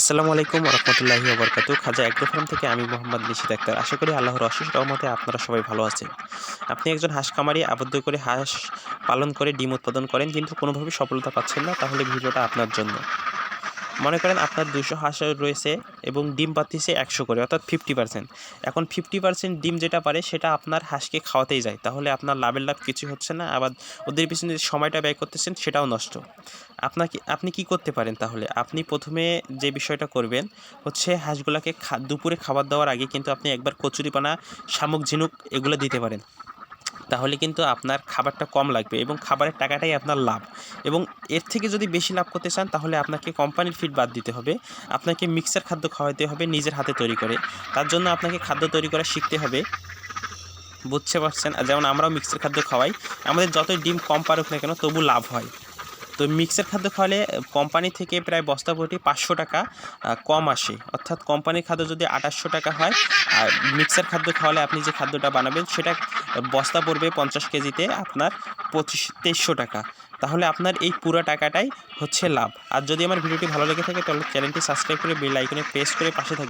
আসসালামু আলাইকুম রহমতুল্লাহি ওবরকাতু। খাজা এগ্রো ফার্ম থেকে আমি মোহাম্মদ নিশিত আক্তার। আশা করি আল্লাহর অশেষ রহমতে আপনারা সবাই ভালো আছেন। আপনি একজন হাঁস খামারি আবদ্ধ করে হাঁস পালন করে ডিম উৎপাদন করেন, কিন্তু কোনোভাবেই সফলতা পাচ্ছেন না, তাহলে ভিডিওটা আপনার জন্য। মনে করেন আপনার 200 হাঁস রয়েছে এবং ডিম পাচ্ছেছে 100 করে, অর্থাৎ 50%। এখন 50% ডিম যেটা পারে সেটা আপনার হাঁসকে খাওয়াতেই যায়, তাহলে আপনার লাভের লাভ কিছু হচ্ছে না, আবার ওদের পিছনে যে সময়টা ব্যয় করতেছেন সেটাও নষ্ট। আপনি কি করতে পারেন? তাহলে আপনি প্রথমে যে বিষয়টা করবেন হচ্ছে হাঁসগুলাকে দুপুরে খাবার দেওয়ার আগে কিন্তু আপনি একবার কচুরিপানা, শামুক, ঝিনুক এগুলো দিতে পারেন। তাহলে কিন্তু আপনার খাবারটা কম লাগবে এবং খাবারের টাকাটাই আপনার লাভ। এবং এর থেকে যদি বেশি লাভ করতে চান তাহলে আপনাকে কোম্পানির ফিড বাদ দিতে হবে। আপনাকে মিক্সার খাদ্য খাওয়াতে হবে নিজের হাতে তৈরি করে। তার জন্য আপনাকে খাদ্য তৈরি করা শিখতে হবে। বুঝতে পারছেন? যেমন আমরাও মিক্সার খাদ্য খাওয়াই। আমাদের যতই ডিম কম পারুক না কেন তবু লাভ হয়। তো মিক্সার খাদ্য খাওয়ালে কোম্পানি থেকে প্রায় বস্তা প্রতি 500 টাকা কম আসে। অর্থাৎ কোম্পানির খাদ্য যদি 2800 টাকা হয়, আর মিক্সার খাদ্য খাওয়ালে আপনি যে খাদ্যটা বানাবেন সেটা বস্তা পড়বে 50 কেজিতে আপনার 2300 টাকা। তাহলে আপনার এই পুরো টাকাটাই হচ্ছে লাভ। আর যদি আমার ভিডিওটি ভালো লেগে থাকে তাহলে চ্যানেলটি সাবস্ক্রাইব করে বেল আইকনে প্রেস করে পাশে থাকবেন।